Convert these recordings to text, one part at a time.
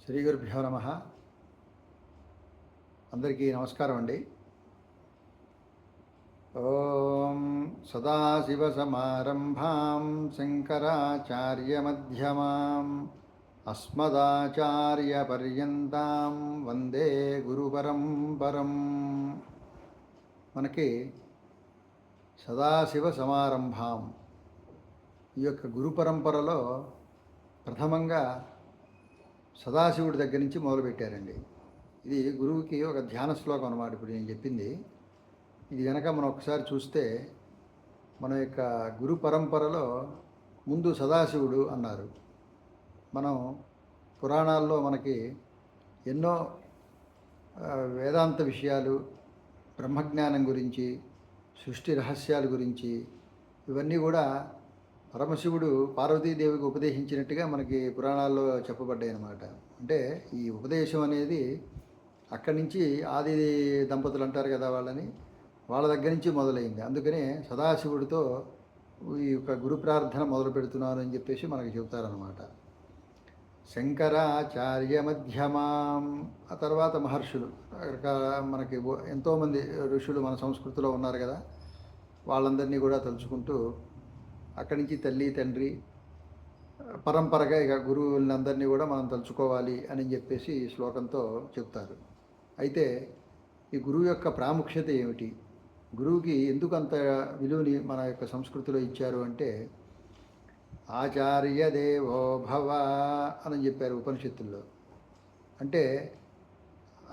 శ్రీ గురుభ్యో నమ. అందరికీ నమస్కారం అండి. ఓం సదాశివసమారంభాం శంకరాచార్యమధ్యమాం అస్మదాచార్యపర్యంతాం వందే గురుపరంపరం. మనకి సదాశివ సమారంభాం ఈ యొక్క గురు పరంపరలో ప్రథమంగా సదాశివుడి దగ్గర నుంచి మొదలుపెట్టారండి. ఇది గురువుకి ఒక ధ్యాన శ్లోకం అన్నమాట. ఇప్పుడు నేను చెప్పింది ఇది కనుక మనం ఒకసారి చూస్తే మన యొక్క గురు పరంపరలో ముందు సదాశివుడు అన్నారు. మనం పురాణాల్లో మనకి ఎన్నో వేదాంత విషయాలు, బ్రహ్మజ్ఞానం గురించి, సృష్టి రహస్యాల గురించి ఇవన్నీ కూడా పరమశివుడు పార్వతీదేవికి ఉపదేశించినట్టుగా మనకి పురాణాల్లో చెప్పబడ్డాయి అన్నమాట. అంటే ఈ ఉపదేశం అనేది అక్కడి నుంచి ఆది దంపతులు అంటారు కదా, వాళ్ళ దగ్గర నుంచి మొదలైంది. అందుకనే సదాశివుడితో ఈ యొక్క గురు ప్రార్థన మొదలు పెడుతున్నాను అని చెప్పేసి మనకి చెబుతారనమాట. శంకరాచార్య మధ్యమాం, ఆ తర్వాత మహర్షులు, మనకి ఎంతోమంది ఋషులు మన సంస్కృతిలో ఉన్నారు కదా, వాళ్ళందరినీ కూడా తలుచుకుంటూ అక్కడి నుంచి తల్లి తండ్రి పరంపరగా ఇక గురువులందరినీ కూడా మనం తలుచుకోవాలి అని చెప్పేసి ఈ శ్లోకంతో చెప్తారు. అయితే ఈ గురువు యొక్క ప్రాముఖ్యత ఏమిటి, గురువుకి ఎందుకు అంత విలువని మన యొక్క సంస్కృతిలో ఇచ్చారు అంటే, ఆచార్య దేవో భవ అని చెప్పారు ఉపనిషత్తుల్లో. అంటే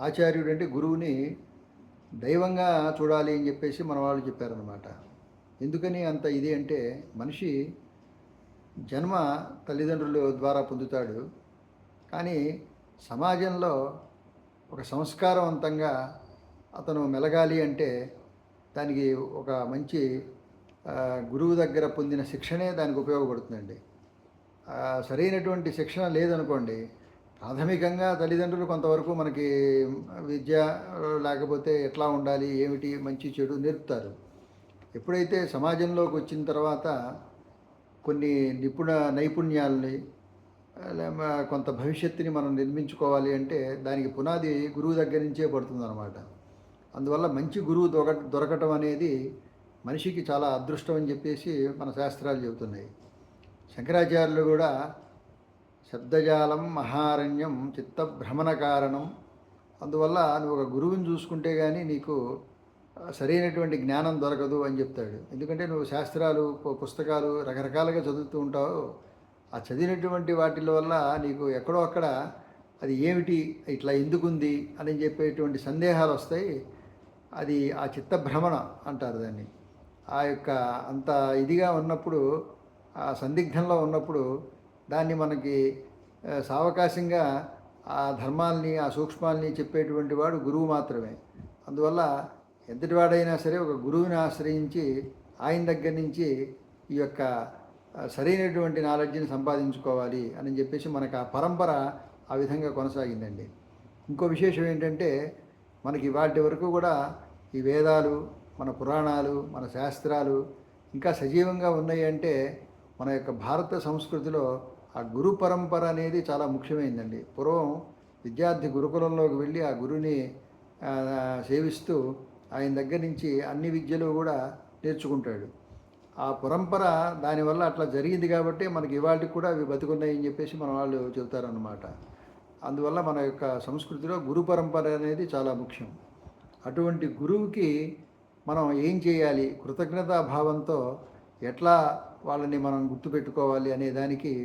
ఆచార్యుడు అంటే గురువుని దైవంగా చూడాలి అని చెప్పేసి మన వాళ్ళు చెప్పారనమాట. ఎందుకని అంత ఇది అంటే, మనిషి జన్మ తల్లిదండ్రుల ద్వారా పొందుతాడు, కానీ సమాజంలో ఒక సంస్కారవంతంగా అతను మెలగాలి అంటే దానికి ఒక మంచి గురువు దగ్గర పొందిన శిక్షణే దానికి ఉపయోగపడుతుందండి. సరైనటువంటి శిక్షణ లేదనుకోండి, ప్రాథమికంగా తల్లిదండ్రులు కొంతవరకు మనకి విద్య లేకపోతే ఎట్లా ఉండాలి, ఏమిటి మంచి చెడు నేర్పుతారు. ఎప్పుడైతే సమాజంలోకి వచ్చిన తర్వాత కొన్ని నైపుణ్యాలని, కొంత భవిష్యత్తుని మనం నిర్మించుకోవాలి అంటే దానికి పునాది గురువు దగ్గర నుంచే పడుతుందన్నమాట. అందువల్ల మంచి గురువు దొరకటం అనేది మనిషికి చాలా అదృష్టం అని చెప్పేసి మన శాస్త్రాలు చెబుతున్నాయి. శంకరాచార్యులు కూడా శబ్దజాలం మహారణ్యం చిత్తభ్రమణ కారణం, అందువల్ల నువ్వు ఒక గురువుని చూసుకుంటే కానీ నీకు సరైనటువంటి జ్ఞానం దొరకదు అని చెప్తాడు. ఎందుకంటే నువ్వు శాస్త్రాలు పుస్తకాలు రకరకాలుగా చదువుతూ ఉంటావు, ఆ చదివినటువంటి వాటి వల్ల నీకు ఎక్కడో అక్కడ అది ఏమిటి, ఇట్లా ఎందుకుంది అని చెప్పేటువంటి సందేహాలు వస్తాయి. అది ఆ చిత్తభ్రమణ అంటారు దాన్ని. ఆ యొక్క అంత ఇదిగా ఉన్నప్పుడు, ఆ సందిగ్ధంలో ఉన్నప్పుడు దాన్ని మనకి సావకాశంగా ఆ ధర్మాల్ని, ఆ సూక్ష్మాల్ని చెప్పేటువంటి వాడు గురువు మాత్రమే. అందువల్ల ఎంతటి వాడైనా సరే ఒక గురువుని ఆశ్రయించి ఆయన దగ్గర నుంచి ఈ యొక్క సరైనటువంటి నాలెడ్జ్ని సంపాదించుకోవాలి అని చెప్పేసి మనకు ఆ పరంపర ఆ విధంగా కొనసాగిందండి. ఇంకో విశేషం ఏంటంటే, మనకి వాటి వరకు కూడా ఈ వేదాలు, మన పురాణాలు, మన శాస్త్రాలు ఇంకా సజీవంగా ఉన్నాయి అంటే మన యొక్క భారత సంస్కృతిలో ఆ గురు పరంపర అనేది చాలా ముఖ్యమైందండి. పూర్వం విద్యార్థి గురుకులంలోకి వెళ్ళి ఆ గురుని సేవిస్తూ ఆయన దగ్గర నుంచి అన్ని విద్యలు కూడా నేర్చుకుంటాడు. ఆ పరంపర దానివల్ల అట్లా జరిగింది కాబట్టి మనకి ఇవాళకి కూడా అవి బతుకున్నాయని చెప్పేసి మన వాళ్ళు చెబుతారన్నమాట. అందువల్ల మన యొక్క సంస్కృతిలో గురు పరంపర అనేది చాలా ముఖ్యం. అటువంటి గురువుకి మనం ఏం చేయాలి, కృతజ్ఞతాభావంతో ఎట్లా వాళ్ళని మనం గుర్తుపెట్టుకోవాలి అనే దానికి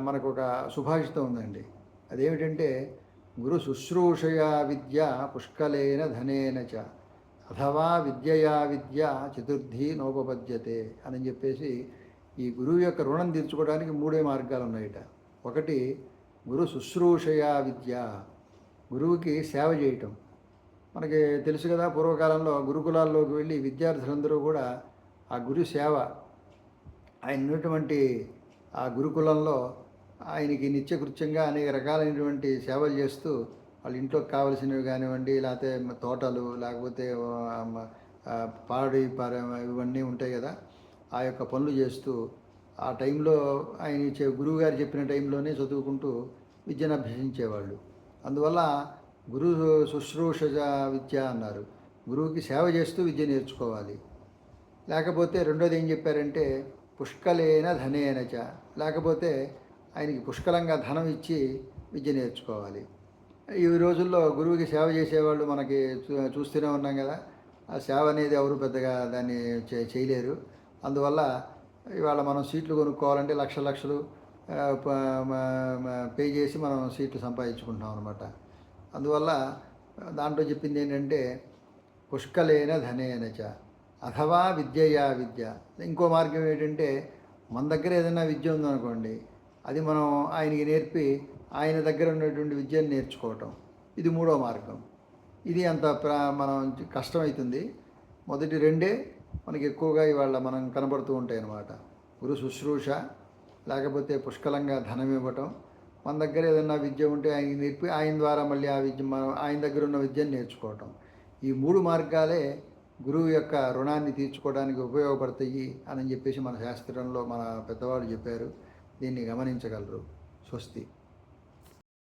మనకు ఒక సుభాషితం ఉందండి. అదేమిటంటే, గురు శుశ్రూషయా విద్య పుష్కలేన ధనేన చ అథవా విద్యయా విద్య చతుర్థి నోపపద్యతే అని చెప్పేసి ఈ గురువు యొక్క రుణం తీర్చుకోవడానికి మూడే మార్గాలు ఉన్నాయట. ఒకటి గురు శుశ్రూషయా విద్య, గురువుకి సేవ చేయటం. మనకి తెలుసు కదా, పూర్వకాలంలో గురుకులాల్లోకి వెళ్ళి విద్యార్థులందరూ కూడా ఆ గురు సేవ, ఆయన ఉన్నటువంటి ఆ గురుకులంలో ఆయనకి నిత్యకృత్యంగా అనేక రకాలైనటువంటి సేవలు చేస్తూ వాళ్ళ ఇంట్లోకి కావలసినవి కానివ్వండి, లేకపోతే తోటలు, లేకపోతే ఇవన్నీ ఉంటాయి కదా, ఆ యొక్క పనులు చేస్తూ ఆ టైంలో ఆయన గురువుగారు చెప్పిన టైంలోనే చదువుకుంటూ విద్యను అభ్యసించేవాళ్ళు. అందువల్ల గురు శుశ్రూష విద్య అన్నారు. గురువుకి సేవ చేస్తూ విద్య నేర్చుకోవాలి. లేకపోతే రెండోది ఏం చెప్పారంటే పుష్కలేన ధనేన చ, లేకపోతే ఆయనకి పుష్కలంగా ధనం ఇచ్చి విద్య నేర్చుకోవాలి. ఈ రోజుల్లో గురువుకి సేవ చేసేవాళ్ళు మనకి చూస్తూనే ఉన్నాం కదా. ఆ సేవ అనేది ఎవరు పెద్దగా దాన్ని చేయలేరు. అందువల్ల ఇవాళ మనం సీట్లు కొనుక్కోవాలంటే లక్షల లక్షలు పే చేసి మనం సీట్లు సంపాదించుకుంటున్నాం అనమాట. అందువల్ల దాంట్లో చెప్పింది ఏంటంటే పుష్కలేన ధనేన చ అథవా విద్యయా విద్య. ఇంకో మార్గం ఏంటంటే మన దగ్గర ఏదైనా విద్య ఉందనుకోండి, అది మనం ఆయనకి నేర్పి ఆయన దగ్గర ఉన్నటువంటి విద్యను నేర్చుకోవటం. ఇది మూడో మార్గం. ఇది అంత మనం కష్టమవుతుంది. మొదటి రెండే మనకి ఎక్కువగా ఇవాళ మనం కనబడుతూ ఉంటాయి అన్నమాట. గురు శుశ్రూష, లేకపోతే పుష్కలంగా ధనం ఇవ్వటం, మన దగ్గర ఏదైనా విద్య ఉంటే ఆయనకి నేర్పి ఆయన ద్వారా మళ్ళీ ఆ విద్య మనం ఆయన దగ్గర ఉన్న విద్యను నేర్చుకోవటం. ఈ మూడు మార్గాలే గురువు యొక్క రుణాన్ని తీర్చుకోవడానికి ఉపయోగపడతాయి అని చెప్పేసి మన శాస్త్రంలో మన పెద్దవాళ్ళు చెప్పారు. దీన్ని గమనించగలరు. స్వస్తి.